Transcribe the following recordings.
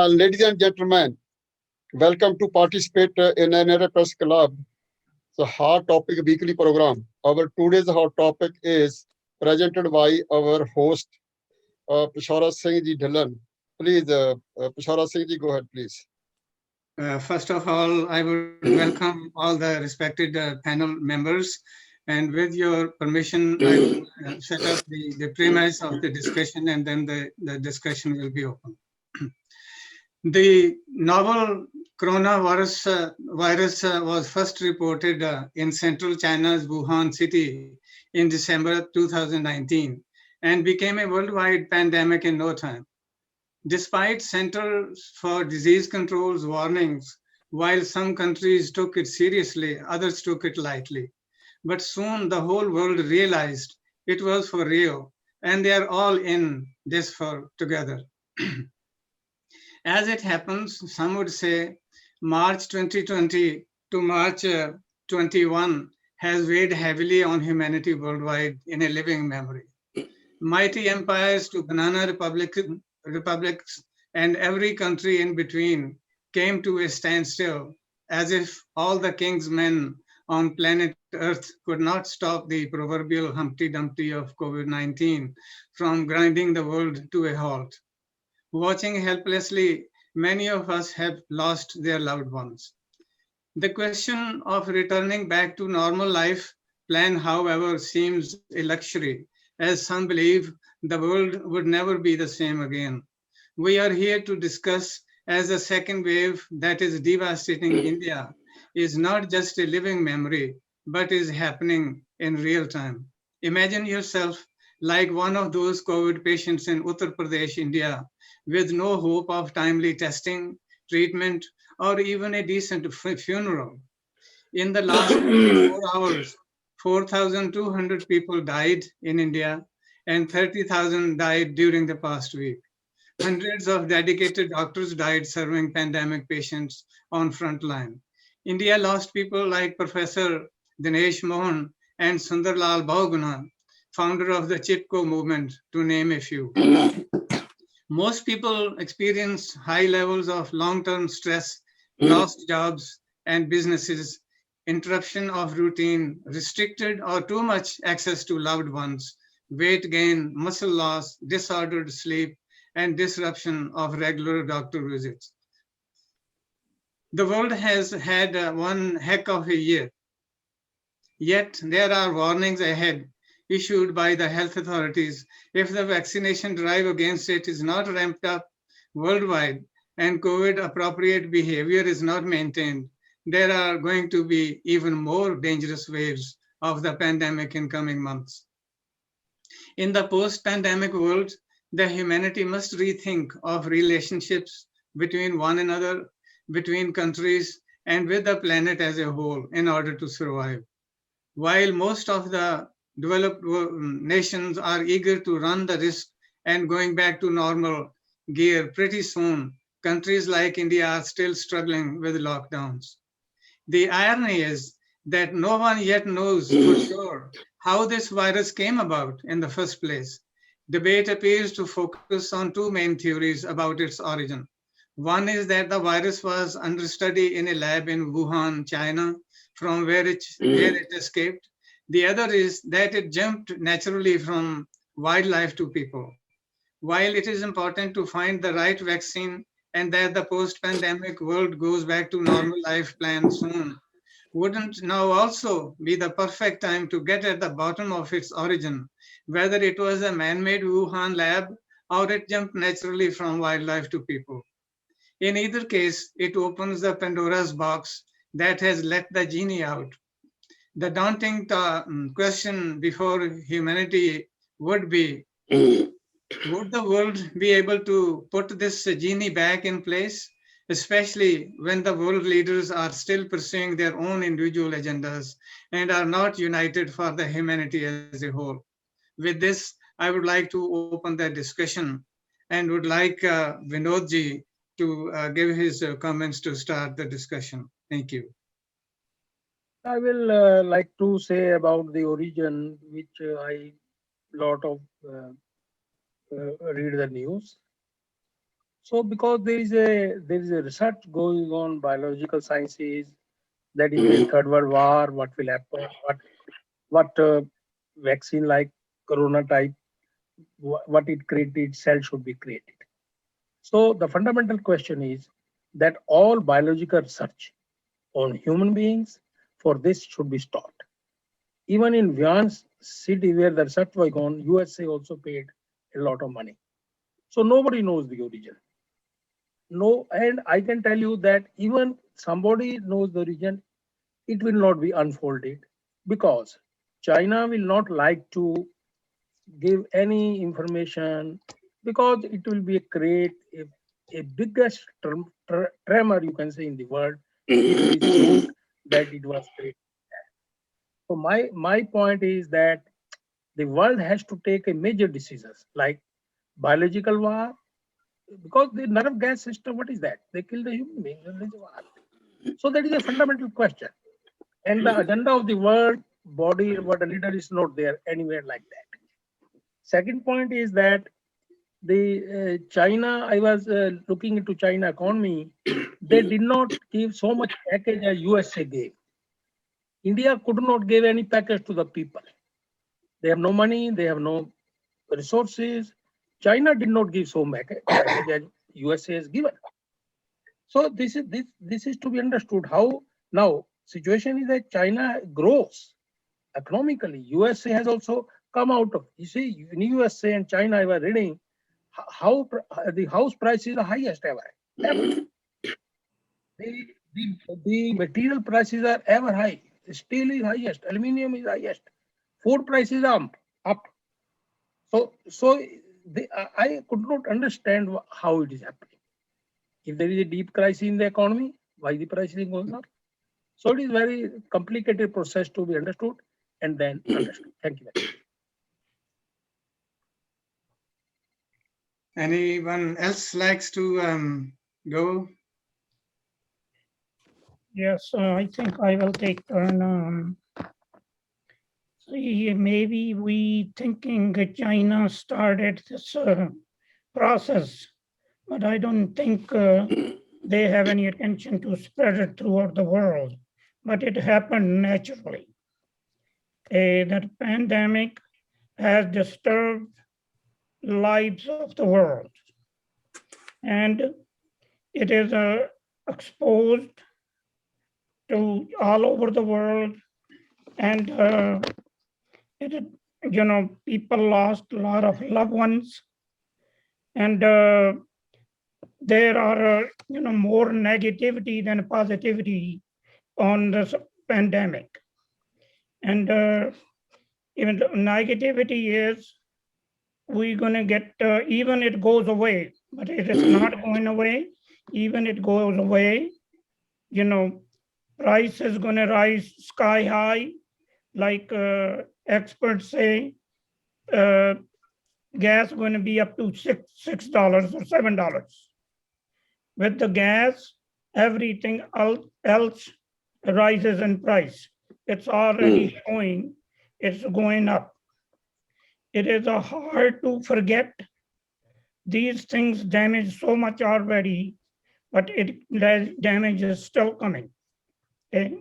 Ladies and gentlemen, welcome to participate in another press club, the hot topic weekly program. Our today's hot topic is presented by our host, Pishora Singh Ji Dhillon. Please, Pishora Singh Ji, go ahead, please. First of all, I would welcome all the respected panel members. And with your permission, I will set up the premise of the discussion, and then the discussion will be open. The novel coronavirus virus was first reported in central China's Wuhan city in December 2019 and became a worldwide pandemic in no time. Despite Centers for Disease Control's warnings, while some countries took it seriously, others took it lightly. But soon the whole world realized it was for real, and they are all in this for together. As it happens, some would say March 2020 to March 21 has weighed heavily on humanity worldwide in a living memory. Mighty empires to banana republics and every country in between came to a standstill, as if all the king's men on planet Earth could not stop the proverbial Humpty Dumpty of COVID-19 from grinding the world to a halt. Watching helplessly, many of us have lost their loved ones. The question of returning back to normal life plan, however, seems a luxury, as some believe the world would never be the same again. We are here to discuss as the second wave that is devastating India is not just a living memory, but is happening in real time. Imagine yourself like one of those COVID patients in Uttar Pradesh, India, with no hope of timely testing, treatment, or even a decent funeral. In the last 24 hours, 4,200 people died in India and 30,000 died during the past week. Hundreds of dedicated doctors died serving pandemic patients on front line. India lost people like Professor Dinesh Mohan and Sundarlal Bahuguna, founder of the Chipko movement, to name a few. Most people experience high levels of long-term stress, lost jobs and businesses, interruption of routine, restricted or too much access to loved ones, weight gain, muscle loss, disordered sleep, and disruption of regular doctor visits. The world has had one heck of a year, yet there are warnings ahead issued by the health authorities if the vaccination drive against it is not ramped up worldwide and COVID appropriate behavior is not maintained. There are going to be even more dangerous waves of the pandemic in coming months. In the post-pandemic world, the humanity must rethink of relationships between one another, between countries, and with the planet as a whole in order to survive. While most of the developed nations are eager to run the risk and going back to normal gear pretty soon, countries like India are still struggling with lockdowns. The irony is that no one yet knows for sure how this virus came about in the first place. Debate appears to focus on two main theories about its origin. One is that the virus was under study in a lab in Wuhan, China, from where it escaped. The other is that it jumped naturally from wildlife to people. While it is important to find the right vaccine and that the post-pandemic world goes back to normal life plan soon, wouldn't now also be the perfect time to get at the bottom of its origin, whether it was a man-made Wuhan lab or it jumped naturally from wildlife to people? In either case, it opens the Pandora's box that has let the genie out. The daunting question before humanity would be, would the world be able to put this genie back in place, especially when the world leaders are still pursuing their own individual agendas and are not united for the humanity as a whole? With this, I would like to open the discussion and would like Vinodji to give his comments to start the discussion. Thank you. I will like to say about the origin, which I lot of read the news. So because there is a research going on biological sciences, that is the third world war, what will happen, what vaccine like corona type, what it created, cell should be created. So the fundamental question is that all biological research on human beings for this should be stopped. Even in Wuhan city where the research was on, USA also paid a lot of money. So nobody knows the origin. No, and I can tell you that even somebody knows the origin, it will not be unfolded because China will not like to give any information because it will be create a biggest tremor you can say in the world if it is proved that it was created. So my point is that the world has to take a major decisions like biological war because the nerve gas system, what is that? They kill the human beings and there's a war. So that is a fundamental question. And the agenda of the world body, what a leader is not there anywhere like that. Second point is that the China, I was looking into China economy, they did not give so much package as USA gave. India could not give any package to the people. They have no money, they have no resources. China did not give so much package as USA has given. So this is to be understood how now situation is that China grows economically. USA has also come out of, you see, in USA and China, I was reading how the house price is the highest ever. Ever. The material prices are ever high. Steel is highest, aluminum is highest, food prices are up. So I could not understand how it is happening. If there is a deep crisis in the economy, why the price is going up? So it is very complicated process to be understood and then understood. Thank you very much. Anyone else likes to go? Yes, I think I will take turn. See, maybe we thinking that China started this process, but I don't think they have any intention to spread it throughout the world. But it happened naturally. That pandemic has disturbed lives of the world, and it is exposed to all over the world, and people lost a lot of loved ones, and there are more negativity than positivity on this pandemic. And even the negativity is we're going to get, even it goes away, but it is not going away. Even it goes away, price is going to rise sky high. Like experts say, gas going to be up to $6 or $7. With the gas, everything else rises in price. It's already showing it's going up. It is hard to forget. These things damage so much already, but damage is still coming. Okay?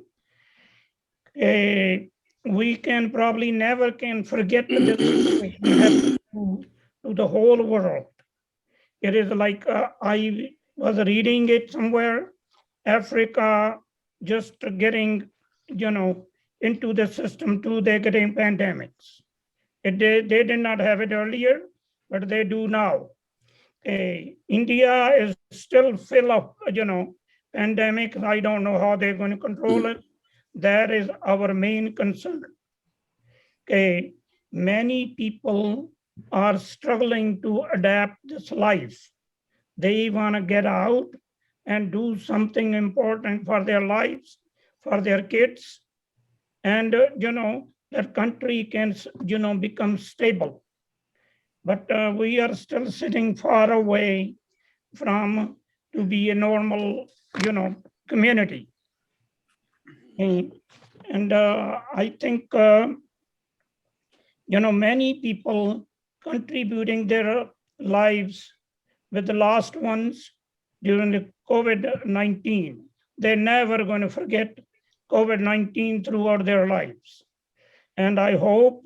We can probably never can forget this situation to the whole world. It is like I was reading it somewhere, Africa just getting, into the system too, they're getting pandemics. They did not have it earlier, but they do now. India is still full of, pandemics. I don't know how they're going to control it. That is our main concern. Many people are struggling to adapt this life. They want to get out and do something important for their lives, for their kids, and that country can become stable. But we are still sitting far away from to be a normal community. And I think many people contributing their lives with the last ones during the COVID-19. They're never going to forget COVID-19 throughout their lives. And I hope,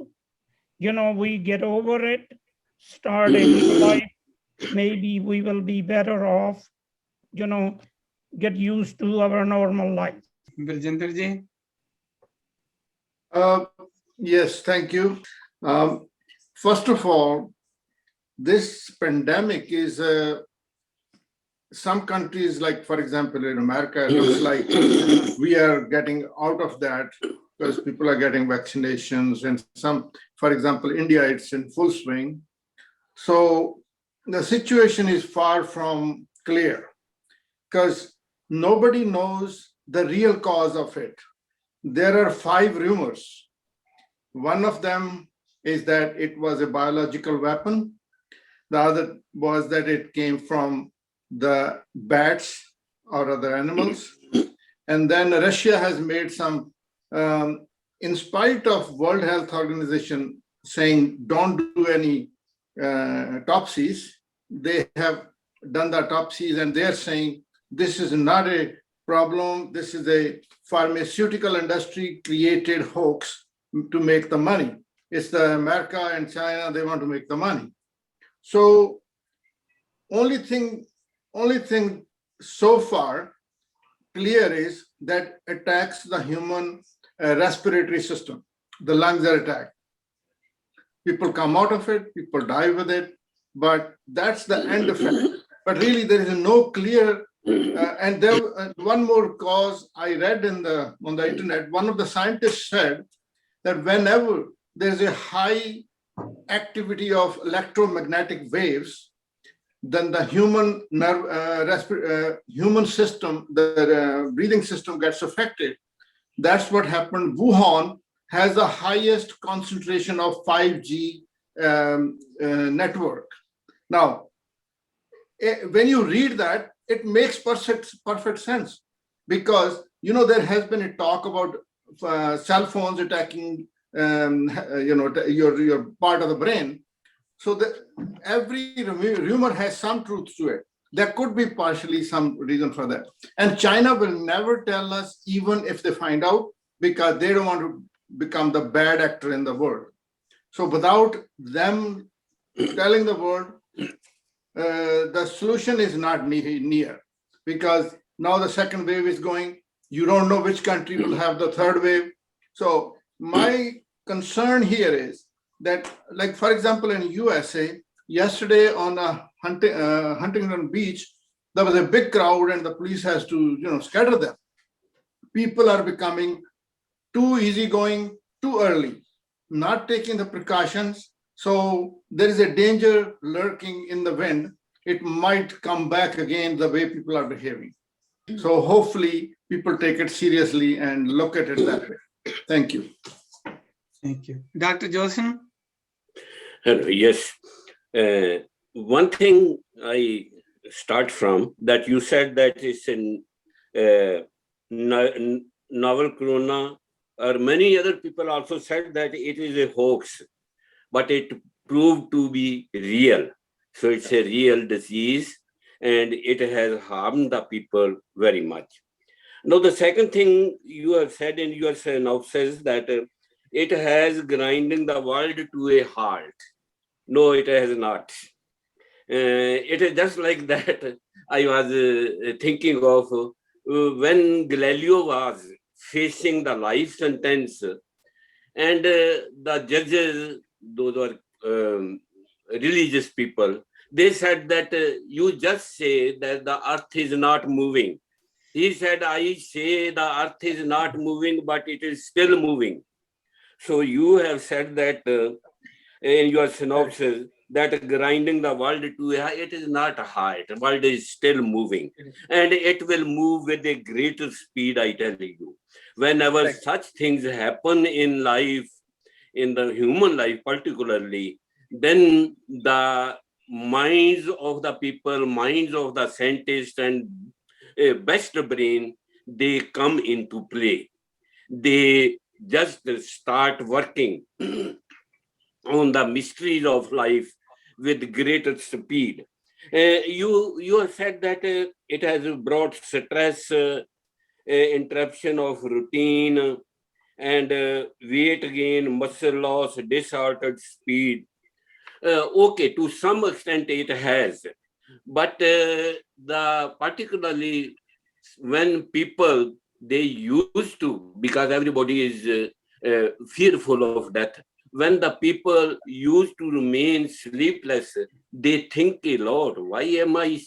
we get over it, start a new life. Maybe we will be better off, get used to our normal life. Baljinder ji. Yes, thank you. First of all, this pandemic is some countries, like for example in America, it looks like we are getting out of that because people are getting vaccinations, and some, for example, India, it's in full swing. So the situation is far from clear because nobody knows the real cause of it. There are 5 rumors. One of them is that it was a biological weapon. The other was that it came from the bats or other animals. And then Russia has made some, in spite of World Health Organization saying don't do any autopsies, they have done the autopsies and they're saying this is not a problem. This is a pharmaceutical industry created hoax to make the money. It's the America and China, they want to make the money. So only thing so far clear is that attacks the human respiratory system. The lungs are attacked. People come out of it, people die with it, but that's the end effect. But really there is no clear, and there one more cause I read on the internet, one of the scientists said that whenever there's a high activity of electromagnetic waves, then the human human system, the breathing system gets affected. That's what happened. Wuhan has the highest concentration of 5G network. Now, when you read that, it makes perfect sense because there has been a talk about cell phones attacking your part of the brain. So every rumor has some truth to it. There could be partially some reason for that. And China will never tell us, even if they find out, because they don't want to become the bad actor in the world. So without them telling the world, the solution is not near, because now the second wave is going. You don't know which country will have the third wave. So my concern here is that, like, for example, in USA, yesterday on Huntington Beach, there was a big crowd and the police has to, scatter them. People are becoming too easygoing, too early, not taking the precautions. So there is a danger lurking in the wind. It might come back again the way people are behaving. So hopefully people take it seriously and look at it that way. Thank you. Thank you. Dr. Joseph? Hello, yes. One thing I start from that you said that it's a novel corona, or many other people also said that it is a hoax, but it proved to be real. So it's a real disease and it has harmed the people very much. Now, the second thing you have said in your synopsis that it has grinding the world to a halt. No, it has not. It is just like that. I was thinking of when Galileo was facing the life sentence, and the judges, those were religious people, they said that you just say that the earth is not moving. He said, I say the earth is not moving, but it is still moving. So you have said that in your synopsis that grinding the world to a halt, it is not a halt. The world is still moving, and it will move with a greater speed, I tell you. Whenever such things happen in life, in the human life particularly, then the minds of the people, minds of the scientists and best brain, they come into play. They just start working on the mysteries of life with greater speed. You have said that it has brought stress, interruption of routine, and weight gain, muscle loss, disordered speed. Okay, to some extent it has, but the particularly when people they used to, because everybody is fearful of death. When the people used to remain sleepless, they think a lot. Why am I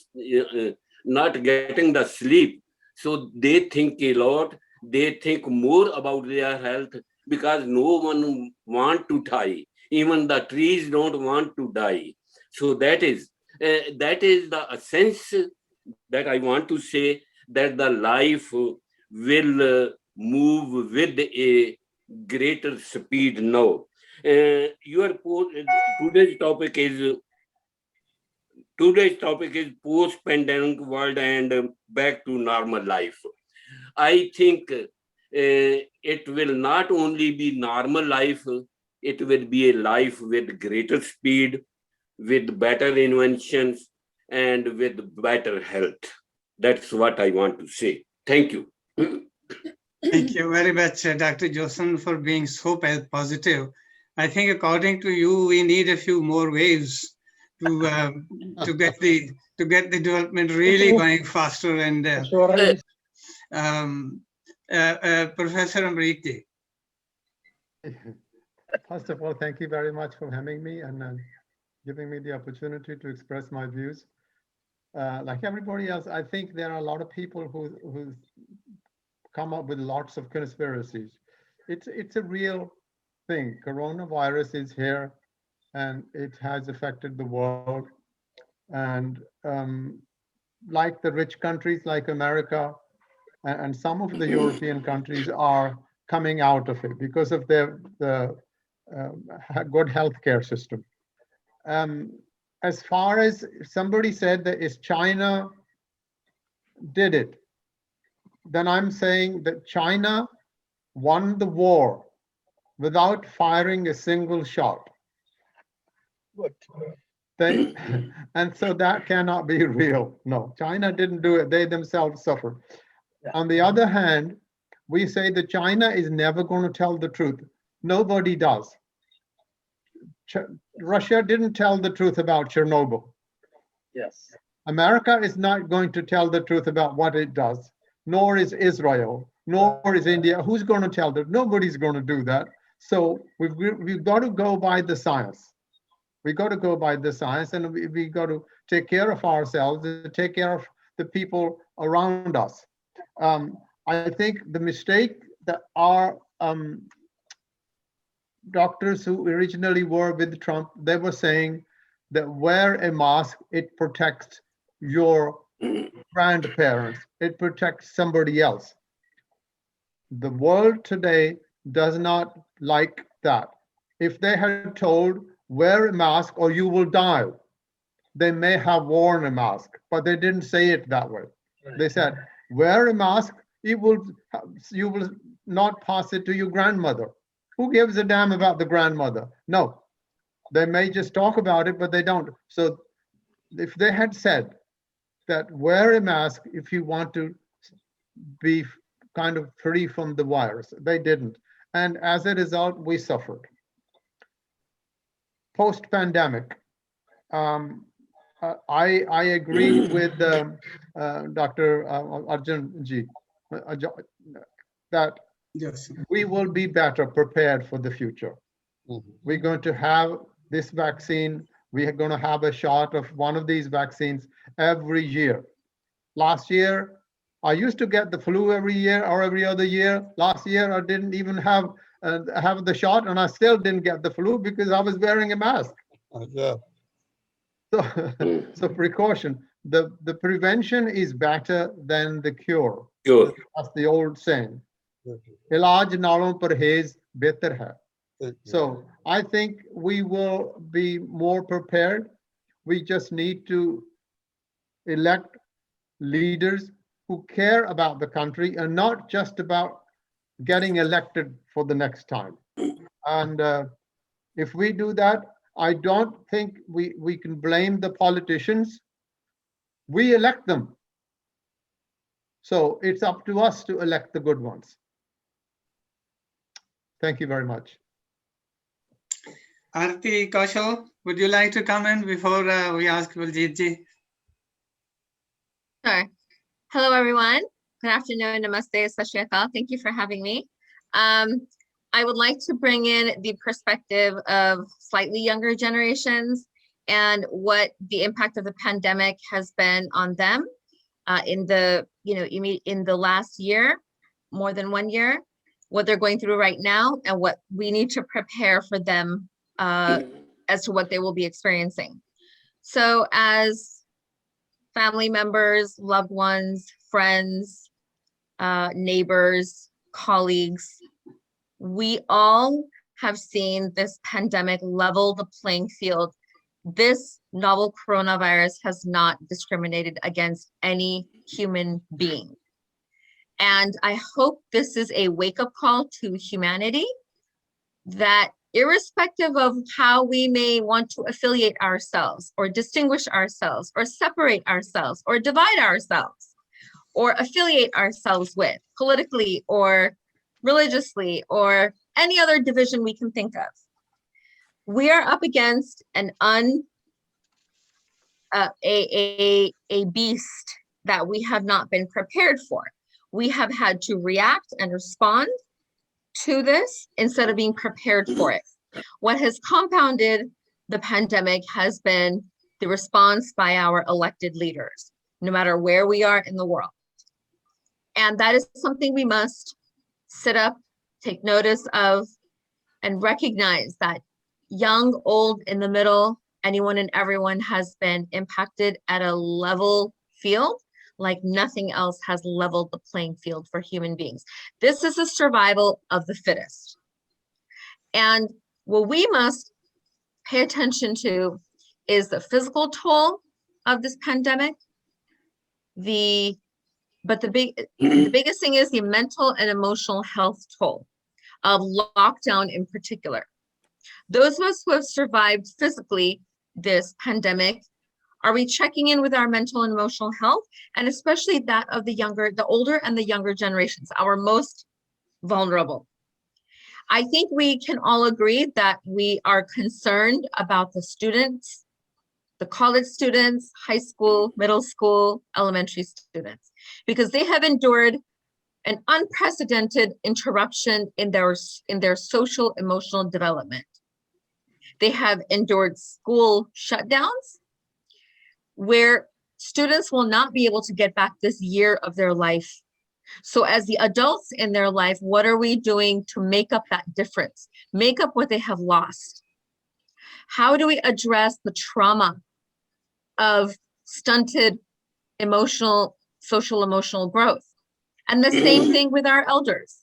not getting the sleep? So they think a lot. They think more about their health because no one want to die. Even the trees don't want to die. So that is the essence that I want to say, that the life will move with a greater speed now. Today's topic is post-pandemic world and back to normal life. I think it will not only be normal life, it will be a life with greater speed, with better inventions, and with better health. That's what I want to say. Thank you. Thank you very much, Dr. Johnson, for being so positive. I think, according to you, we need a few more waves to get the development really going faster. And Professor Amriti. First of all, thank you very much for having me and giving me the opportunity to express my views. Like everybody else, I think there are a lot of people who come up with lots of conspiracies. It's a real thing. Coronavirus is here and it has affected the world. And like the rich countries like America and some of the European countries are coming out of it because of the good healthcare system. As far as somebody said that is China did it, then I'm saying that China won the war without firing a single shot. And so that cannot be real. No, China didn't do it. They themselves suffered. On the other hand, we say that China is never going to tell the truth. Nobody does. Russia didn't tell the truth about Chernobyl. Yes. America is not going to tell the truth about what it does, nor is Israel, nor is India. Who's going to tell them? Nobody's going to do that. So we've got to go by the science. We got to go by the science, and we got to take care of ourselves, take care of the people around us. I think the mistake that our doctors who originally were with Trump, they were saying that wear a mask, it protects your grandparents, it protects somebody else. The world today does not like that. If they had told wear a mask or you will die, they may have worn a mask, but they didn't say it that way. They said wear a mask, you will not pass it to your grandmother. Who gives a damn about the grandmother? No, they may just talk about it, but they don't. So if they had said that wear a mask if you want to be kind of free from the virus, they didn't. And as a result, we suffered. Post-pandemic, I agree with Dr. Arjun-ji that Yes. we will be better prepared for the future. We're going to have this vaccine. We are going to have a shot of one of these vaccines every year. Last year, I used to get the flu every year or every other year. Last year, I didn't even have the shot, and I still didn't get the flu because I was wearing a mask. Yeah. So precaution. The prevention is better than the cure. Sure. That's the old saying. Ilaj nalon parhez behtar hai. So I think we will be more prepared. We just need to elect leaders who care about the country and not just about getting elected for the next time. And if we do that, I don't think we can blame the politicians We elect them. So it's up to us to elect the good ones. Thank you very much. Aarti Kaushal, would you like to comment before we ask Baljit ji? Sure. Hello, everyone. Good afternoon. Namaste, Sat Shri Akal. Thank you for having me. I would like to bring in the perspective of slightly younger generations and what the impact of the pandemic has been on them in the, in the last year, more than 1 year, what they're going through right now, and what we need to prepare for them as to what they will be experiencing. So as family members, loved ones, friends, neighbors, colleagues, we all have seen this pandemic level the playing field. This novel coronavirus has not discriminated against any human being. And I hope this is a wake-up call to humanity that irrespective of how we may want to affiliate ourselves or distinguish ourselves or separate ourselves or divide ourselves or affiliate ourselves with politically or religiously or any other division we can think of, we are up against a beast that we have not been prepared for. We have had to react and respond to this instead of being prepared for it. What has compounded the pandemic has been the response by our elected leaders, no matter where we are in the world. And that is something we must sit up, take notice of, and recognize that young, old, in the middle, anyone and everyone has been impacted at a level field like nothing else has leveled the playing field for human beings. This is a survival of the fittest. And what we must pay attention to is the physical toll of this pandemic. The biggest thing is the mental and emotional health toll of lockdown in particular. Those of us who have survived physically this pandemic, are we checking in with our mental and emotional health? And especially that of the older and the younger generations, our most vulnerable. I think we can all agree that we are concerned about the students, the college students, high school, middle school, elementary students, because they have endured an unprecedented interruption in their social emotional development. They have endured school shutdowns where students will not be able to get back this year of their life. So as the adults in their life, what are we doing to make up that difference? Make up what they have lost? How do we address the trauma of stunted social emotional growth? And the same thing with our elders.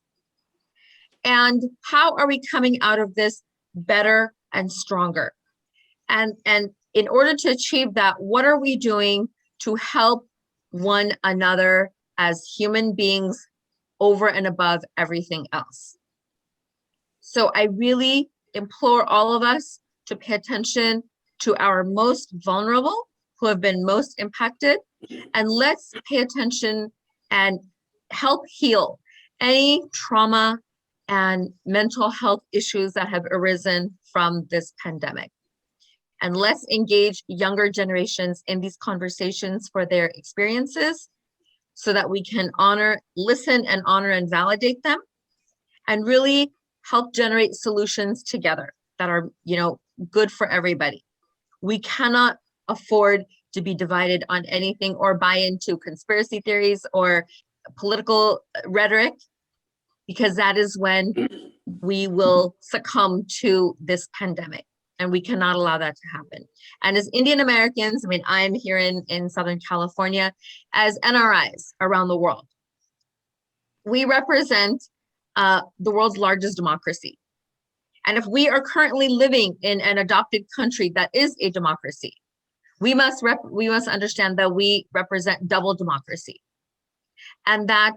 And how are we coming out of this better and stronger? And in order to achieve that, what are we doing to help one another as human beings over and above everything else? So I really implore all of us to pay attention to our most vulnerable who have been most impacted, and let's pay attention and help heal any trauma and mental health issues that have arisen from this pandemic. And let's engage younger generations in these conversations for their experiences so that we can listen and honor and validate them, and really help generate solutions together that are, good for everybody. We cannot afford to be divided on anything or buy into conspiracy theories or political rhetoric, because that is when we will succumb to this pandemic. And we cannot allow that to happen. And as Indian Americans, I'm here in Southern California, as NRIs around the world, we represent the world's largest democracy. And if we are currently living in an adopted country that is a democracy, we must understand that we represent double democracy. And that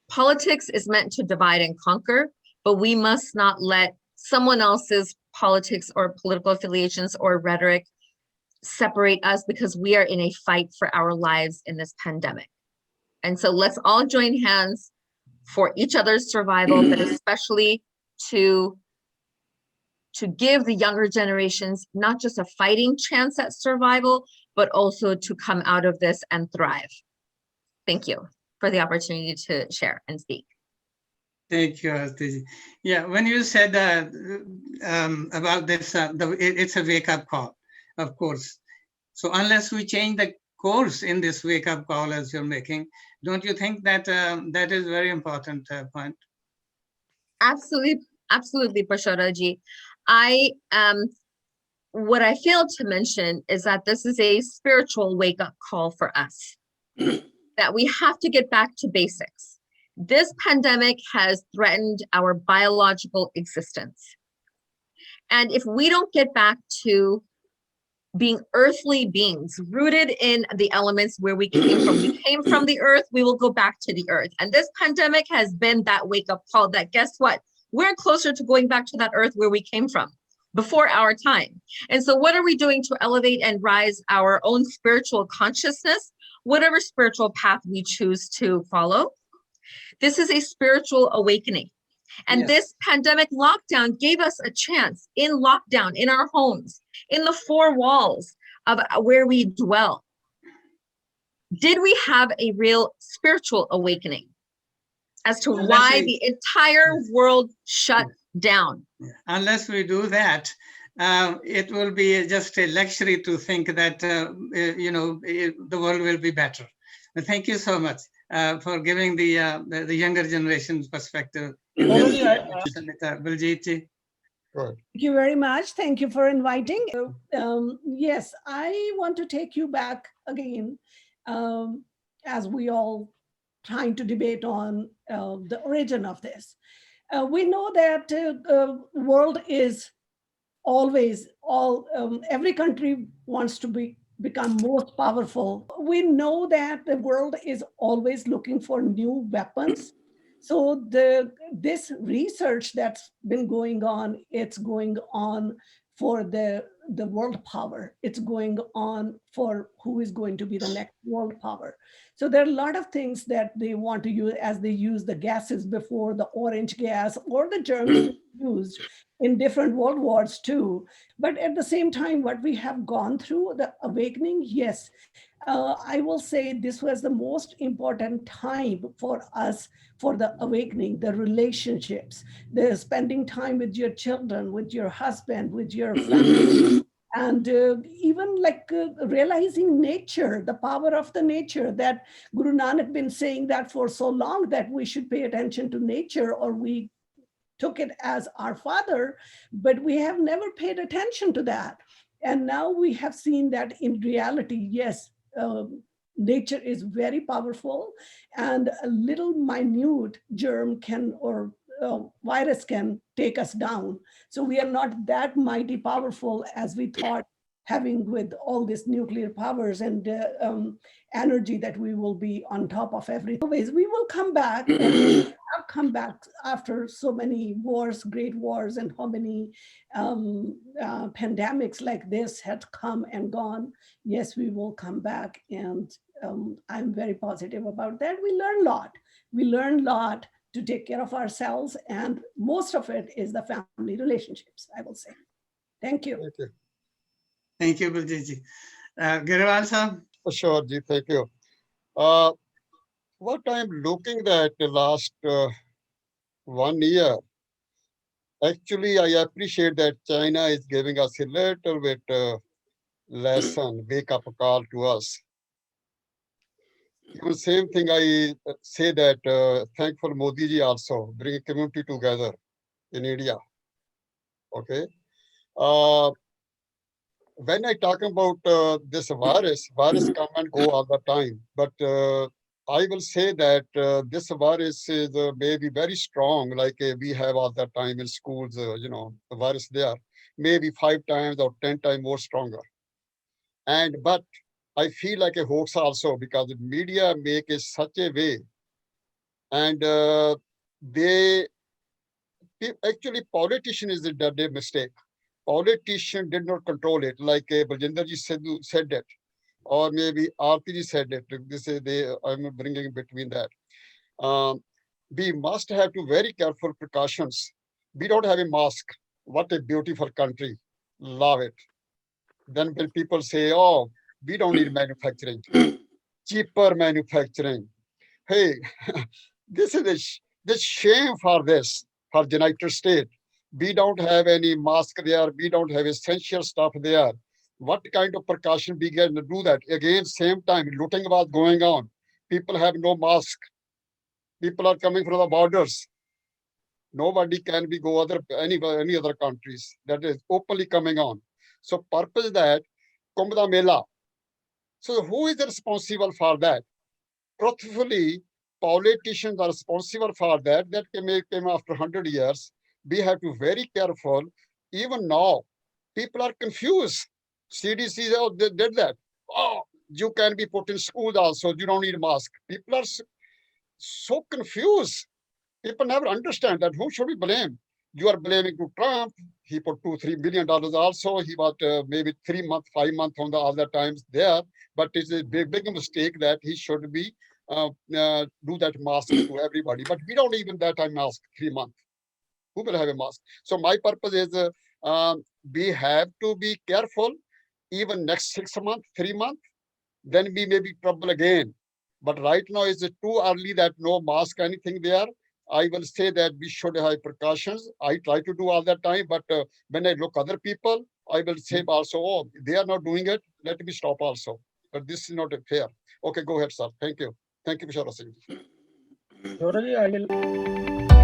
politics is meant to divide and conquer, but we must not let someone else's politics or political affiliations or rhetoric separate us because we are in a fight for our lives in this pandemic. And so let's all join hands for each other's survival, but especially to give the younger generations not just a fighting chance at survival, but also to come out of this and thrive. Thank you for the opportunity to share and speak. Thank you, Artiji. Yeah, when you said about this, it's a wake-up call, of course. So unless we change the course in this wake-up call as you're making, don't you think that that is very important point? Absolutely, absolutely, Prashodaji. What I failed to mention is that this is a spiritual wake-up call for us, that we have to get back to basics. This pandemic has threatened our biological existence. And if we don't get back to being earthly beings, rooted in the elements where we came from the earth, we will go back to the earth. And this pandemic has been that wake-up call that, guess what? We're closer to going back to that earth where we came from before our time. And so what are we doing to elevate and rise our own spiritual consciousness, whatever spiritual path we choose to follow? This is a spiritual awakening. And Yes. this pandemic lockdown gave us a chance in lockdown, in our homes, in the four walls of where we dwell. Did we have a real spiritual awakening as to Unless why we- the entire world shut down? Unless we do that, it will be just a luxury to think that, the world will be better. Thank you so much for giving the younger generation's perspective. Only Senator Baljit ji. Go ahead. Thank you very much. Thank you for inviting. Yes, I want to take you back again, as we all trying to debate on the origin of this. We know that world is always every country wants to become most powerful. We know that the world is always looking for new weapons. So this research that's been going on, it's going on for the world power. It's going on for who is going to be the next world power. So there are a lot of things that they want to use, as they use the gases before, the orange gas or the germs used in different world wars too. But at the same time, what we have gone through, the awakening, yes, I will say this was the most important time for us, for the awakening, the relationships, the spending time with your children, with your husband, with your family, and even like realizing nature, the power of the nature, that Guru Nanak been saying that for so long, that we should pay attention to nature, or we took it as our father, but we have never paid attention to that. And now we have seen that in reality, yes, nature is very powerful, and a little minute germ can, or virus can take us down. So we are not that mighty powerful as we thought, having with all these nuclear powers and energy that we will be on top of everything. Always, we will come back. And we have come back after so many wars, great wars, and how many pandemics like this had come and gone. Yes, we will come back, and I'm very positive about that. We learn a lot. We learn a lot to take care of ourselves, and most of it is the family relationships, I will say. Thank you. Thank you. Thank you, Baljit ji. Garewal sir. Sure, Ji, thank you. What I'm looking at the last 1 year, actually, I appreciate that China is giving us a little bit lesson, wake up call to us. Even same thing I say that thankful Modi ji also bring community together in India. Okay. When I talk about this virus come and go all the time, but I will say that this virus is maybe very strong, like we have all the time in schools, the virus there, maybe 5 times or 10 times more stronger. But I feel like a hoax also, because the media make it such a way, and actually politician is the mistake. politician did not control it, like Baljinder ji said it, or maybe Aarti ji said it. This is I'm bringing between that. We must have to very careful precautions. We don't have a mask. What a beautiful country. Love it. Then when people say, oh, we don't need manufacturing, cheaper manufacturing. Hey, this is the shame for this, for the United States. We don't have any mask there. We don't have essential stuff there. What kind of precaution we can do that? Again, same time, looting was going on. People have no mask. People are coming from the borders. Nobody can be go any other countries. That is openly coming on. So purpose that Kumbh da Mela. So who is responsible for that? Truthfully, politicians are responsible for that. That came after 100 years. We have to be very careful. Even now, people are confused. CDC they did that. Oh, you can be put in schools also. You don't need mask. People are so confused. People never understand that. Who should we blame? You are blaming to Trump. He put $2-3 billion also. He was maybe 3 months, 5 months on the other times there. But it's a big mistake that he should be do that mask to everybody. But we don't even that time mask 3 months. Who will have a mask? So my purpose is we have to be careful. Even next 6 months, 3 months, then we may be trouble again. But right now is it too early that no mask anything there. I will say that we should have precautions. I try to do all that time, but when I look other people, I will say also, oh, they are not doing it. Let me stop also. But this is not fair. Okay, go ahead, sir. Thank you. Thank you, Vishal Singh. Gaurav ji, I will